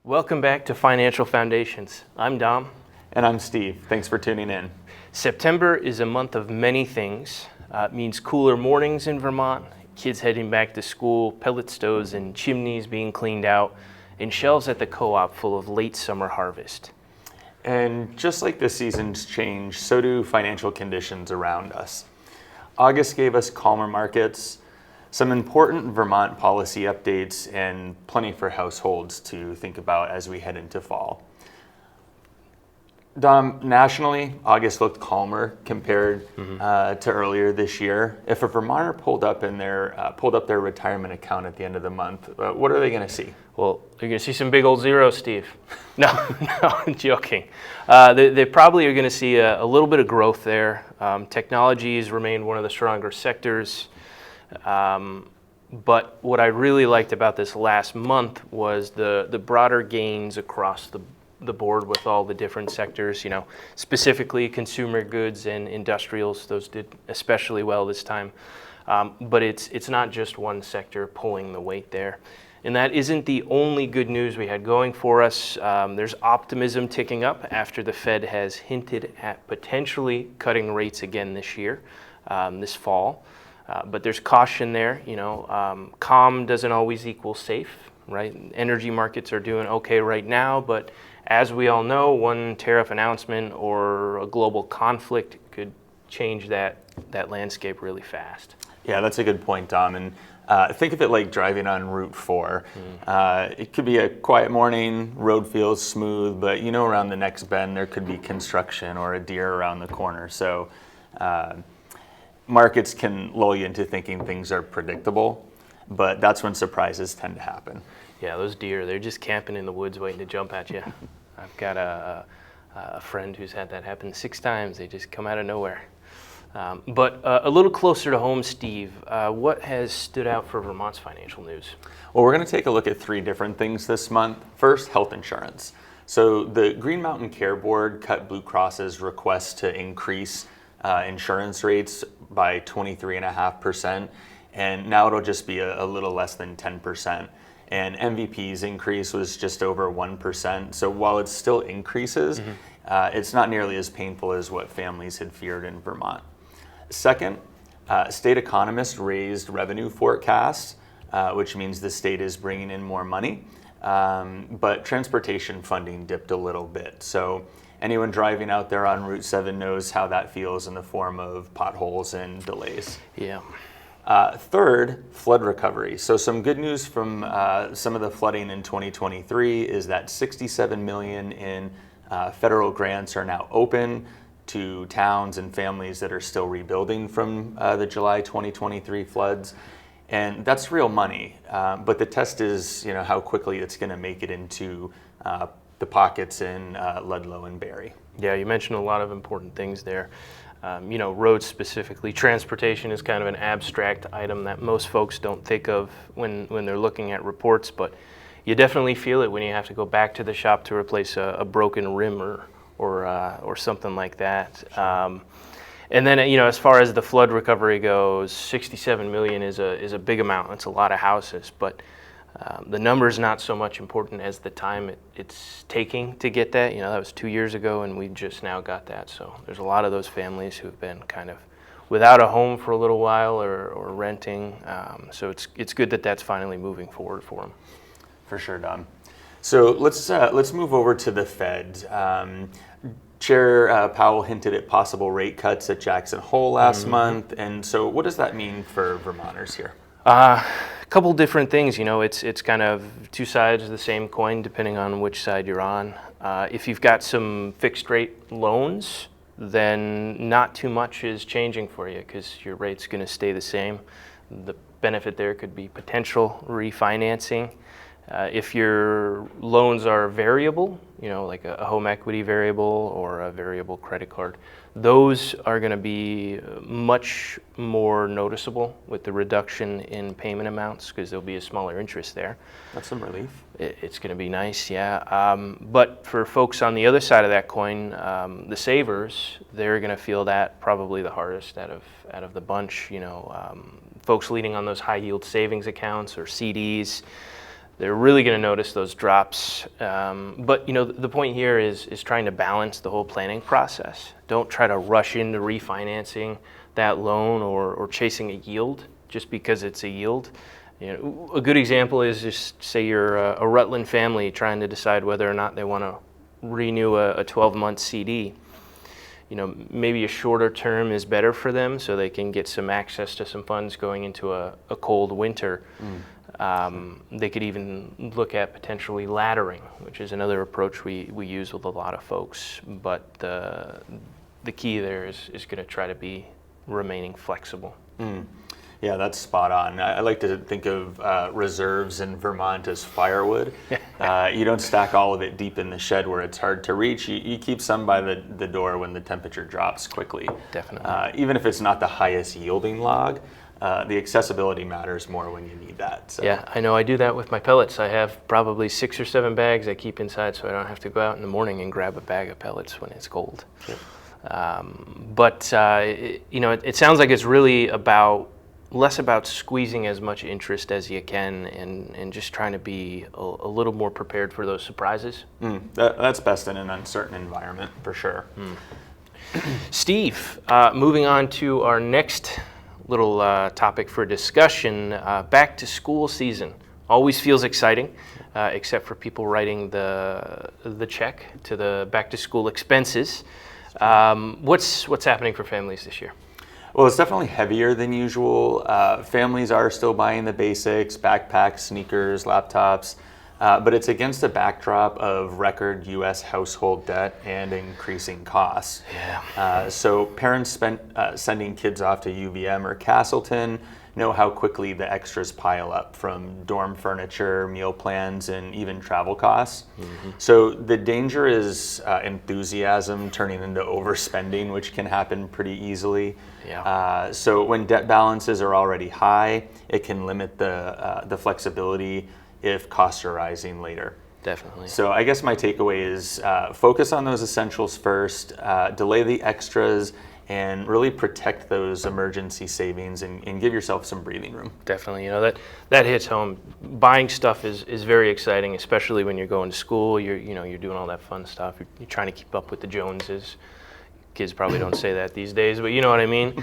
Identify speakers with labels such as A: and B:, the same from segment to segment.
A: Welcome back to Financial Foundations. I'm Dom.
B: And I'm Steve. Thanks for tuning in.
A: September is a month of many things. It means cooler mornings in Vermont, kids heading back to school, pellet stoves and chimneys being cleaned out, and shelves at the co-op full of late summer harvest.
B: And just like the seasons change, so do financial conditions around us. August gave us calmer markets, some important Vermont policy updates, and plenty for households to think about as we head into fall. Dom, nationally, August looked calmer compared to earlier this year. If a Vermonter pulled up their retirement account at the end of the month, what are they going to see?
A: Well, you're going to see some big old zeros, Steve. No, I'm joking. They probably are going to see a little bit of growth there. Technologies remain one of the stronger sectors. But what I really liked about this last month was the broader gains across the board with all the different sectors, specifically consumer goods and industrials. Those did especially well this time. But it's not just one sector pulling the weight there. And that isn't the only good news we had going for us. There's optimism ticking up after the Fed has hinted at potentially cutting rates again this year, this fall. But there's caution there. Calm doesn't always equal safe, right? Energy markets are doing okay right now, but as we all know, one tariff announcement or a global conflict could change that landscape really fast.
B: Yeah, that's a good point, Dom. And think of it like driving on Route 4. It could be a quiet morning, road feels smooth, but around the next bend there could be construction or a deer around the corner. So markets can lull you into thinking things are predictable, but that's when surprises tend to happen.
A: Yeah, those deer, they're just camping in the woods waiting to jump at you. I've got a friend who's had that happen 6 times. They just come out of nowhere. But a little closer to home, Steve, what has stood out for Vermont's financial news?
B: Well, we're going to take a look at 3 different things this month. First, health insurance. So the Green Mountain Care Board cut Blue Cross's request to increase insurance rates by 23.5%, and now it'll just be a little less than 10%. And MVP's increase was just over 1%. So while it still increases, it's not nearly as painful as what families had feared in Vermont. Second, state economists raised revenue forecasts, which means the state is bringing in more money, but transportation funding dipped a little bit. So anyone driving out there on Route 7 knows how that feels in the form of potholes and delays.
A: Yeah.
B: Third, flood recovery. So some good news from some of the flooding in 2023 is that $67 million in federal grants are now open to towns and families that are still rebuilding from the July 2023 floods. And that's real money, but the test is how quickly it's going to make it into the pockets in Ludlow and Barre.
A: Yeah, you mentioned a lot of important things there. Roads specifically, transportation is kind of an abstract item that most folks don't think of when they're looking at reports, but you definitely feel it when you have to go back to the shop to replace a broken rim or something like that. And then as far as the flood recovery goes, $67 million is a big amount. It's a lot of houses, but the number is not so much important as the time it's taking to get that. That was 2 years ago, and we just now got that. So there's a lot of those families who've been kind of without a home for a little while or renting. So it's good that that's finally moving forward for them.
B: For sure, Dom. So let's move over to the Fed. Chair Powell hinted at possible rate cuts at Jackson Hole last month, and so what does that mean for Vermonters here?
A: A couple different things. It's kind of 2 sides of the same coin depending on which side you're on. If you've got some fixed rate loans, then not too much is changing for you because your rate's going to stay the same. The benefit there could be potential refinancing. If your loans are variable, like a home equity variable or a variable credit card, those are going to be much more noticeable with the reduction in payment amounts because there'll be a smaller interest there.
B: That's some relief.
A: It's going to be nice, yeah. But for folks on the other side of that coin, the savers, they're going to feel that probably the hardest out of the bunch. Folks leading on those high yield savings accounts or CDs, they're really going to notice those drops. But the point here is trying to balance the whole planning process. Don't try to rush into refinancing that loan or chasing a yield just because it's a yield. A good example is just say you're a Rutland family trying to decide whether or not they want to renew a 12-month CD. Maybe a shorter term is better for them so they can get some access to some funds going into a cold winter. They could even look at potentially laddering, which is another approach we use with a lot of folks. But the key there is going to try to be remaining flexible.
B: Yeah, that's spot on. I like to think of reserves in Vermont as firewood. You don't stack all of it deep in the shed where it's hard to reach. You keep some by the door when the temperature drops quickly.
A: Definitely.
B: Even if it's not the highest yielding log, the accessibility matters more when you need that. So.
A: Yeah, I know I do that with my pellets. I have probably 6 or 7 bags I keep inside so I don't have to go out in the morning and grab a bag of pellets when it's cold.
B: Yep.
A: It sounds like it's really less about squeezing as much interest as you can and just trying to be a little more prepared for those surprises.
B: That's best in an uncertain environment, for sure.
A: Steve, moving on to our next little topic for discussion, back to school season. Always feels exciting, except for people writing the check to the back to school expenses. What's happening for families this year?
B: Well, it's definitely heavier than usual. Families are still buying the basics, backpacks, sneakers, laptops, but it's against a backdrop of record U.S. household debt and increasing costs.
A: Yeah.
B: So parents sending kids off to UVM or Castleton know how quickly the extras pile up from dorm furniture, meal plans, and even travel costs. So the danger is enthusiasm turning into overspending, which can happen pretty easily.
A: Yeah.
B: So when debt balances are already high, it can limit the flexibility if costs are rising later.
A: Definitely.
B: So I guess my takeaway is focus on those essentials first, delay the extras, and really protect those emergency savings and give yourself some breathing room.
A: Definitely, that hits home. Buying stuff is very exciting, especially when you're going to school. You're doing all that fun stuff. You're trying to keep up with the Joneses. Kids probably don't say that these days, but you know what I mean.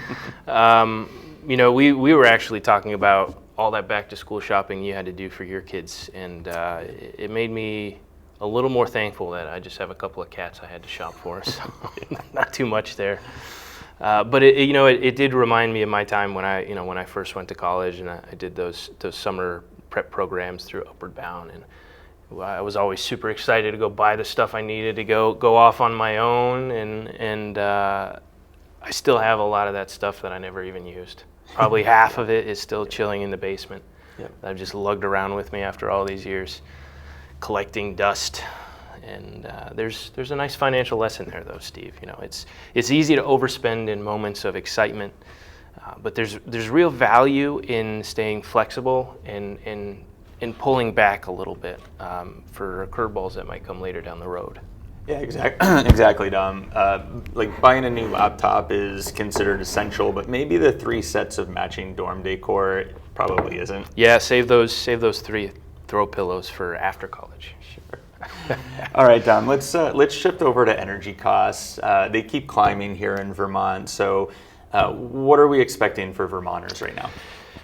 A: We were actually talking about all that back to school shopping you had to do for your kids, and it made me a little more thankful that I just have a couple of cats I had to shop for, so not too much there. But it did remind me of my time when I first went to college and I did those summer prep programs through Upward Bound, and I was always super excited to go buy the stuff I needed to go off on my own, and I still have a lot of that stuff that I never even used. Probably half of it is still chilling in the basement.
B: Yep.
A: I've just lugged around with me after all these years, collecting dust. And there's a nice financial lesson there, though, Steve. It's easy to overspend in moments of excitement, but there's real value in staying flexible and pulling back a little bit for curveballs that might come later down the road.
B: Yeah, exactly, Dom. Like buying a new laptop is considered essential, but maybe the 3 sets of matching dorm decor probably isn't.
A: Yeah, save those 3 throw pillows for after college.
B: All right, Dom, let's shift over to energy costs. They keep climbing here in Vermont. So what are we expecting for Vermonters right now?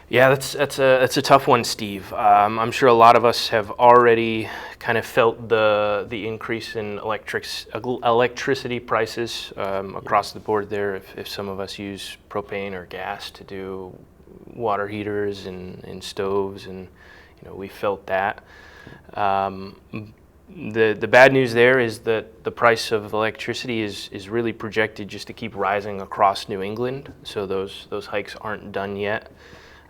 A: Yeah, that's a tough one, Steve. I'm sure a lot of us have already kind of felt the increase in electricity prices across the board there. If some of us use propane or gas to do water heaters and stoves, and we felt that. The bad news there is that the price of electricity is really projected just to keep rising across New England. So those hikes aren't done yet.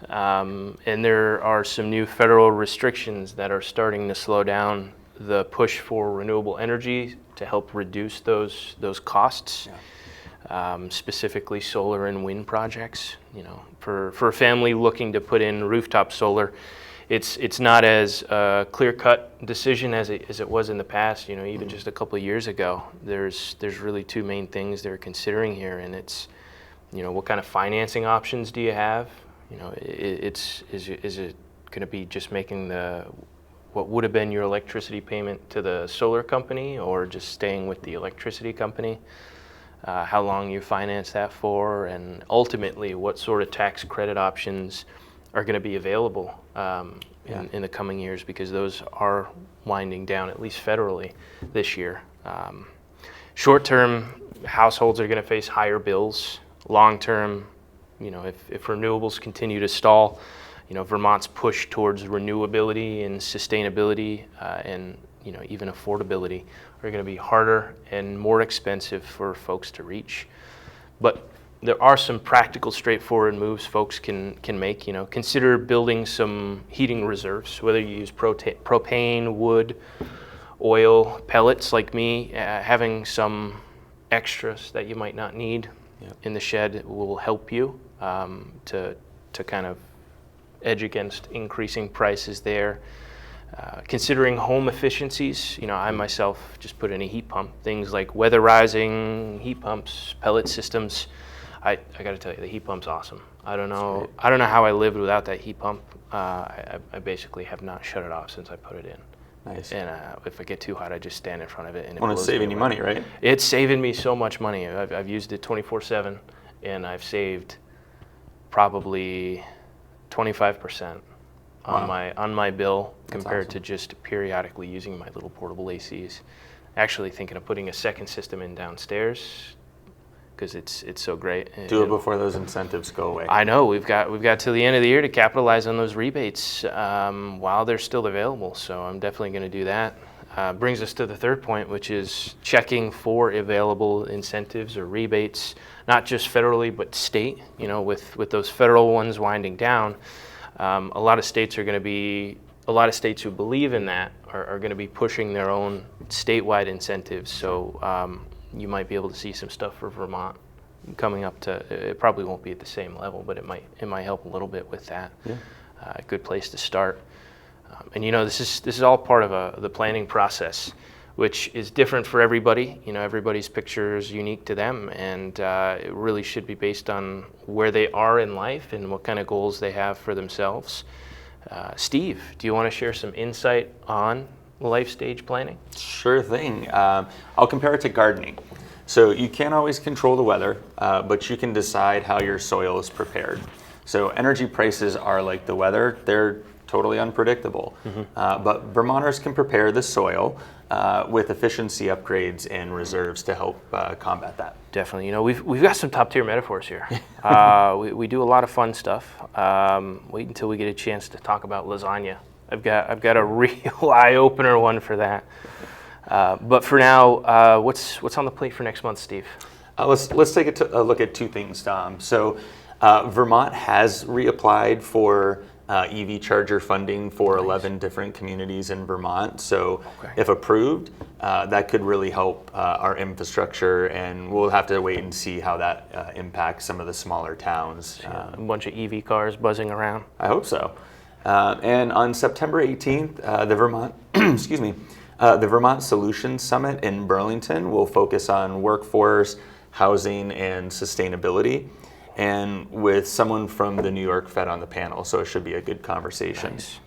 A: And there are some new federal restrictions that are starting to slow down the push for renewable energy to help reduce those costs. Yeah. Specifically solar and wind projects. For a family looking to put in rooftop solar, it's not as clear-cut decision as it was in the past. Even just a couple of years ago, there's really 2 main things they're considering here, and it's what kind of financing options do you have? Is it going to be just making what would have been your electricity payment to the solar company, or just staying with the electricity company, how long you finance that for, and ultimately what sort of tax credit options are going to be available in the coming years, because those are winding down, at least federally, this year. Short term, households are going to face higher bills. Long term, if renewables continue to stall, Vermont's push towards renewability and sustainability and even affordability are going to be harder and more expensive for folks to reach. But there are some practical, straightforward moves folks can make. Consider building some heating reserves, whether you use propane, wood, oil, pellets like me. Having some extras that you might not need in the shed will help you to kind of edge against increasing prices there. Considering home efficiencies, I myself just put in a heat pump. Things like weatherizing, heat pumps, pellet systems. I got to tell you, the heat pump's awesome. I don't know how I lived without that heat pump. I basically have not shut it off since I put it in.
B: Nice.
A: And if I get too hot, I just stand in front of it. And
B: it's saving you money, right?
A: It's saving me so much money. I've used it 24/7, and I've saved probably 25% on my bill. That's compared to just periodically using my little portable ACs. Actually thinking of putting a second system in downstairs, because it's so great.
B: Do it before those incentives go away.
A: I know we've got till the end of the year to capitalize on those rebates while they're still available. So I'm definitely going to do that. Brings us to the third point, which is checking for available incentives or rebates, not just federally but state. With those federal ones winding down, a lot of states who believe in that are going to be pushing their own statewide incentives. So you might be able to see some stuff for Vermont coming up to. It probably won't be at the same level, but it might help a little bit with that. Yeah. A good place to start. And this is all part of the planning process, which is different for everybody. Everybody's picture is unique to them, and it really should be based on where they are in life and what kind of goals they have for themselves. Steve, do you want to share some insight on life stage planning?
B: Sure thing. I'll compare it to gardening. So you can't always control the weather, but you can decide how your soil is prepared. So energy prices are like the weather. They're totally unpredictable. Mm-hmm. But Vermonters can prepare the soil with efficiency upgrades and reserves to help combat that.
A: Definitely. We've got some top tier metaphors here. We do a lot of fun stuff. Wait until we get a chance to talk about lasagna. I've got a real eye opener one for that. But for now, what's on the plate for next month, Steve?
B: Let's take a look at two things, Tom. So Vermont has reapplied for EV charger funding for 11 different communities in Vermont. So if approved, that could really help our infrastructure, and we'll have to wait and see how that impacts some of the smaller towns.
A: A bunch of EV cars buzzing around.
B: I hope so. And on September 18th, the Vermont, the Vermont Solutions Summit in Burlington will focus on workforce, housing, and sustainability, and with someone from the New York Fed on the panel, so it should be a good conversation.
A: Nice.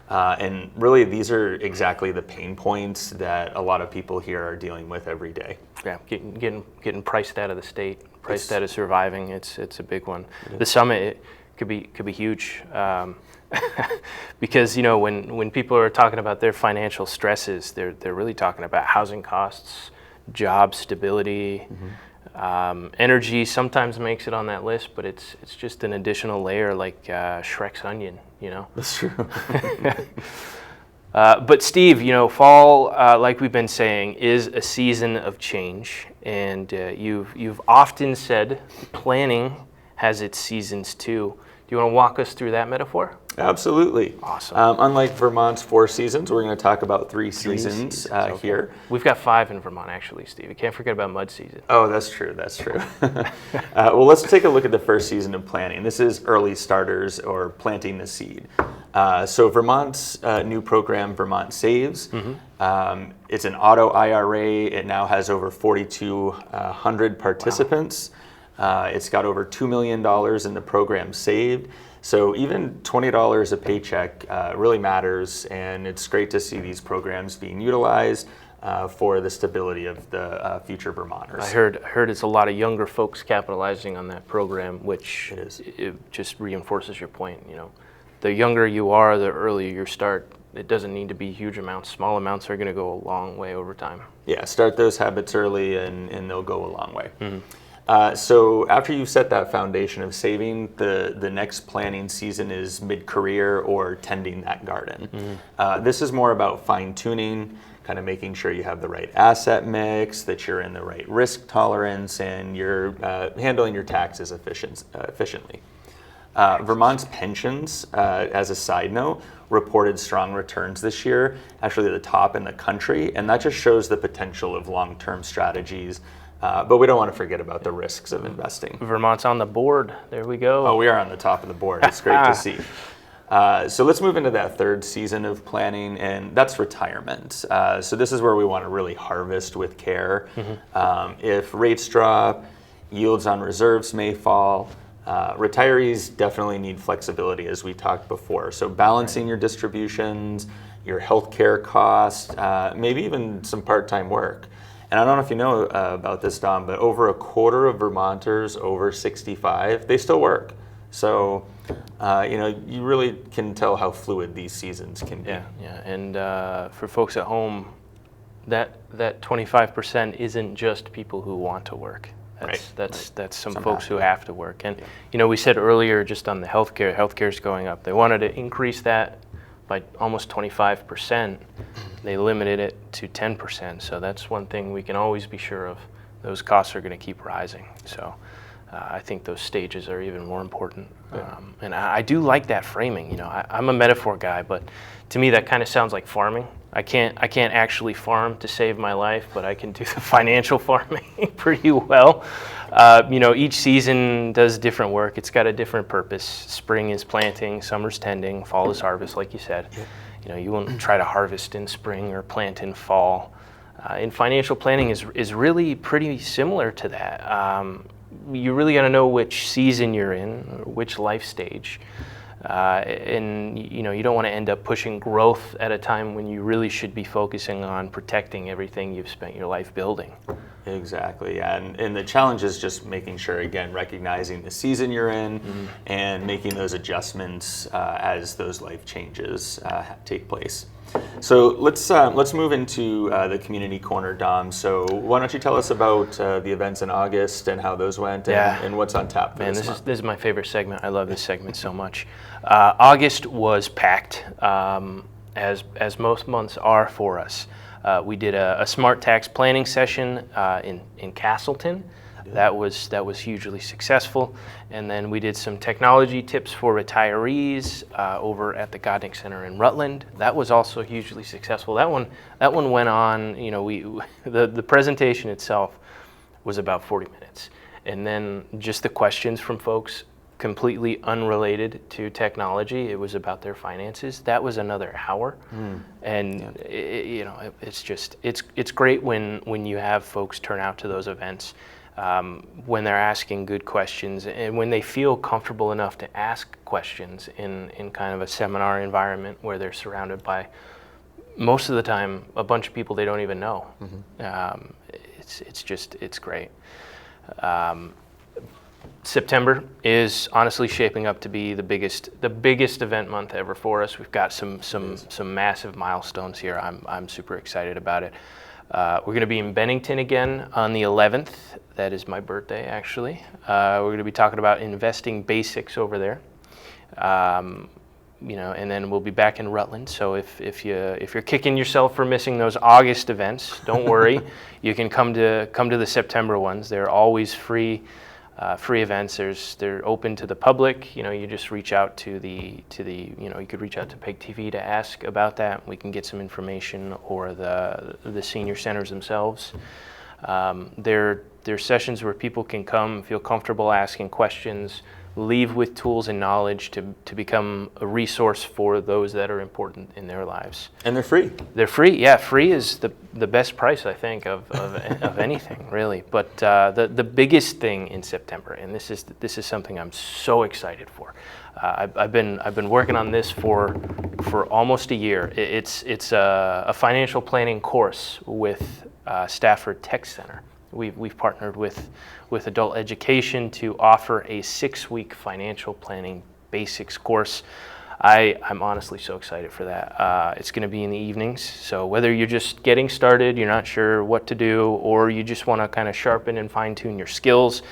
B: And really, these are exactly the pain points that a lot of people here are dealing with every day.
A: Yeah, getting priced out of the state, priced out of surviving. It's a big one. The summit it could be huge. Because when people are talking about their financial stresses, they're really talking about housing costs, job stability. Mm-hmm. Energy sometimes makes it on that list, but it's just an additional layer, like Shrek's onion.
B: That's true.
A: But Steve, fall, like we've been saying, is a season of change, and you've often said planning has its seasons too. Do you want to walk us through that metaphor?
B: Absolutely.
A: Awesome.
B: Unlike Vermont's 4 seasons, we're going to talk about 3 seasons here.
A: We've got 5 in Vermont, actually, Steve. You can't forget about mud season.
B: Oh, that's true. Well, let's take a look at the first season of planting. This is early starters, or planting the seed. So Vermont's new program, Vermont Saves, it's an auto IRA. It now has over 4,200 participants. Wow. It's got over $2 million in the program saved. So even $20 a paycheck really matters, and it's great to see these programs being utilized for the stability of the future Vermonters.
A: I heard it's a lot of younger folks capitalizing on that program, which it just reinforces your point. You know, the younger you are, the earlier you start. It doesn't need to be huge amounts. Small amounts are going to go a long way over time.
B: Yeah, start those habits early, and they'll go a long way. So after you've set that foundation of saving, the next planning season is mid-career or tending that garden. This is more about fine-tuning, kind of making sure you have the right asset mix, that you're in the right risk tolerance, and you're handling your taxes efficiently. Vermont's pensions, as a side note, reported strong returns this year, actually the top in the country, and that just shows the potential of long-term strategies. But we don't want to forget about the risks of investing.
A: Vermont's on the board. There we go.
B: Oh, we are on the top of the board. It's great to see. So let's move into that third season of planning, and that's retirement. So this is where we want to really harvest with care. If rates drop, yields on reserves may fall. Retirees definitely need flexibility, as we talked before. So balancing your distributions, your healthcare costs, maybe even some part-time work. And I don't know if you know about this, Dom, but over a quarter of Vermonters over 65, they still work. So, you really can tell how fluid these seasons can be.
A: Yeah. And for folks at home, that 25% isn't just people who want to work. That's some folks who have to work. And we said earlier just on the healthcare's going up. They wanted to increase that by almost 25%. They limited it to 10%. So that's one thing we can always be sure of. Those costs are going to keep rising. So I think those stages are even more important. And I do like that framing. I'm a metaphor guy, but to me that kind of sounds like farming. I can't actually farm to save my life, but I can do the financial farming pretty well. Each season does different work. It's got a different purpose. Spring is planting, summer's tending, fall is harvest, like you said. You won't try to harvest in spring or plant in fall. And financial planning is really pretty similar to that. You really got to know which season you're in, or which life stage. And you don't want to end up pushing growth at a time when you really should be focusing on protecting everything you've spent your life building.
B: Exactly, yeah. And the challenge is just making sure, again, recognizing the season you're in and making those adjustments as those life changes take place. So let's move into the community corner, Dom. So why don't you tell us about the events in August and how those went and what's on tap for this month?
A: This is my favorite segment. I love this segment so much. August was packed, as most months are for us. We did a smart tax planning session in Castleton. That was hugely successful. And then we did some technology tips for retirees over at the Godnick Center in Rutland. That was also hugely successful. That one went on. The presentation itself was about 40 minutes, and then just the questions from folks completely unrelated to technology. It was about their finances. That was another hour, and it's great when you have folks turn out to those events. When they're asking good questions and when they feel comfortable enough to ask questions in kind of a seminar environment where they're surrounded by, most of the time, a bunch of people they don't even know. It's great. September is honestly shaping up to be the biggest event month ever for us. We've got some massive milestones here. I'm super excited about it. We're going to be in Bennington again on the 11th. That is my birthday, actually. We're going to be talking about investing basics over there. And then we'll be back in Rutland. So if you're kicking yourself for missing those August events, don't worry. You can come to the September ones. They're always free events. They're open to the public. You just reach out to you could reach out to PEG TV to ask about that. We can get some information, or the senior centers themselves. They're sessions where people can come, feel comfortable asking questions, leave with tools and knowledge to become a resource for those that are important in their lives.
B: And they're free.
A: They're free. Yeah, free is the best price, I think, of anything, really. But the biggest thing in September, and this is something I'm so excited for. I've been working on this for almost a year. It's a financial planning course with Stafford Tech Center. We've partnered with Adult Education to offer a 6-week financial planning basics course. I'm honestly so excited for that. It's going to be in the evenings, so whether you're just getting started, you're not sure what to do, or you just want to kind of sharpen and fine-tune your skills,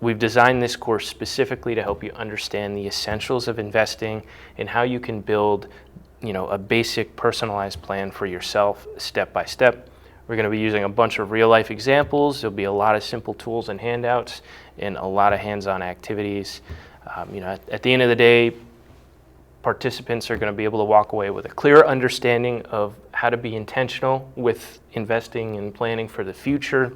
A: we've designed this course specifically to help you understand the essentials of investing and how you can build, a basic personalized plan for yourself step by step. We're going to be using a bunch of real-life examples. There'll be a lot of simple tools and handouts and a lot of hands-on activities. At the end of the day, participants are going to be able to walk away with a clear understanding of how to be intentional with investing and planning for the future,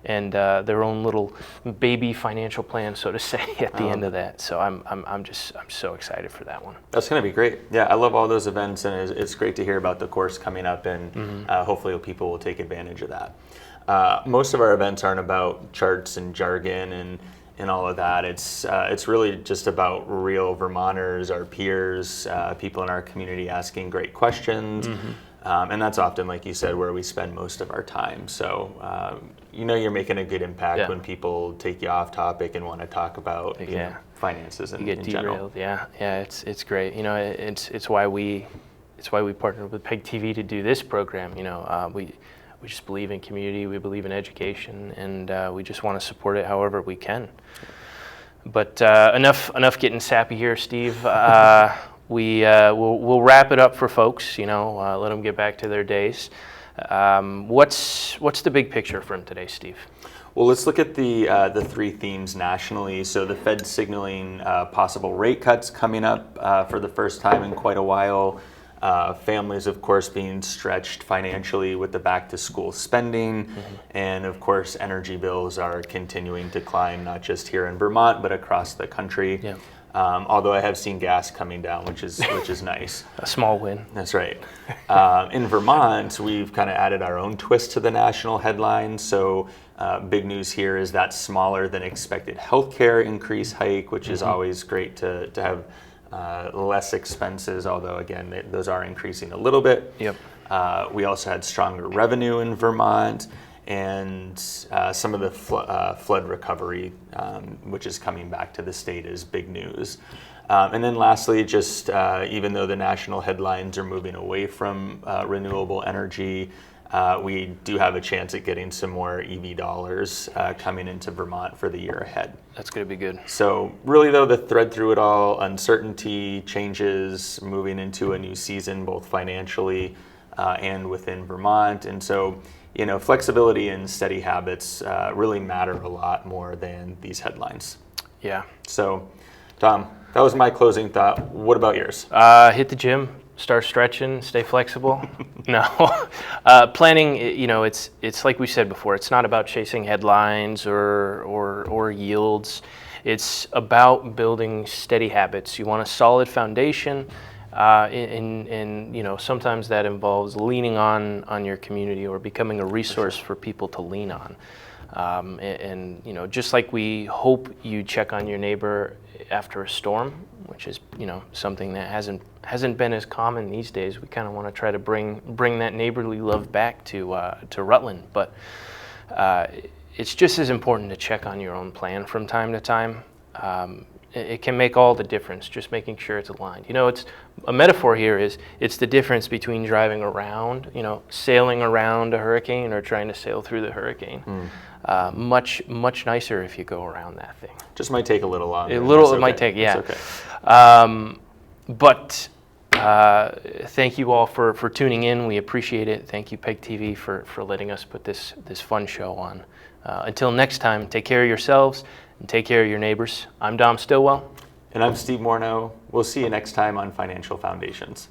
A: and their own little baby financial plan, so to say, at the end of that. So I'm so excited for that one.
B: That's going to be great. Yeah, I love all those events, and it's great to hear about the course coming up, and hopefully people will take advantage of that. Most of our events aren't about charts and jargon and all of that. It's really just about real Vermonters, our peers, people in our community asking great questions. And that's often, like you said, where we spend most of our time. So, you're making a good impact when people take you off topic and want to talk about finances in general.
A: Yeah, it's great. It's why we partnered with PEG TV to do this program. We just believe in community, we believe in education, and we just want to support it however we can. But enough getting sappy here, Steve. We'll wrap it up for folks. Let them get back to their days. What's the big picture from today, Steve?
B: Well, let's look at the 3 themes nationally. So the Fed signaling possible rate cuts coming up for the first time in quite a while. Families, of course, being stretched financially with the back-to-school spending, and of course, energy bills are continuing to climb, not just here in Vermont, but across the country.
A: Yeah.
B: Although I have seen gas coming down, which is nice.
A: A small win.
B: That's right. In Vermont, we've kind of added our own twist to the national headlines. So big news here is that smaller than expected healthcare increase hike, which is always great to have less expenses, although again, those are increasing a little bit.
A: Yep.
B: We also had stronger revenue in Vermont, and some of the flood recovery, which is coming back to the state, is big news. And then lastly, just even though the national headlines are moving away from renewable energy, we do have a chance at getting some more EV dollars coming into Vermont for the year ahead.
A: That's going to be good.
B: So really, though, the thread through it all, uncertainty, changes, moving into a new season, both financially and within Vermont. And so, flexibility and steady habits really matter a lot more than these headlines.
A: Yeah.
B: So, Tom, that was my closing thought. What about yours?
A: Hit the gym. Start stretching, stay flexible. No, planning. It's like we said before. It's not about chasing headlines or yields. It's about building steady habits. You want a solid foundation, and sometimes that involves leaning on your community or becoming a resource for people to lean on. And just like we hope you check on your neighbor after a storm, which is something that hasn't been as common these days. We kind of want to try to bring that neighborly love back to Rutland, but it's just as important to check on your own plan from time to time. It can make all the difference, just making sure it's aligned. It's a metaphor here it's the difference between driving around, sailing around a hurricane or trying to sail through the hurricane. Much nicer if you go around that thing.
B: Just might take a little longer.
A: It might take, yeah.
B: It's okay.
A: But thank you all for tuning in. We appreciate it. Thank you, PEG TV, for letting us put this fun show on. Until next time, take care of yourselves and take care of your neighbors. I'm Dom Stillwell.
B: And I'm Steve Morneau. We'll see you next time on Financial Foundations.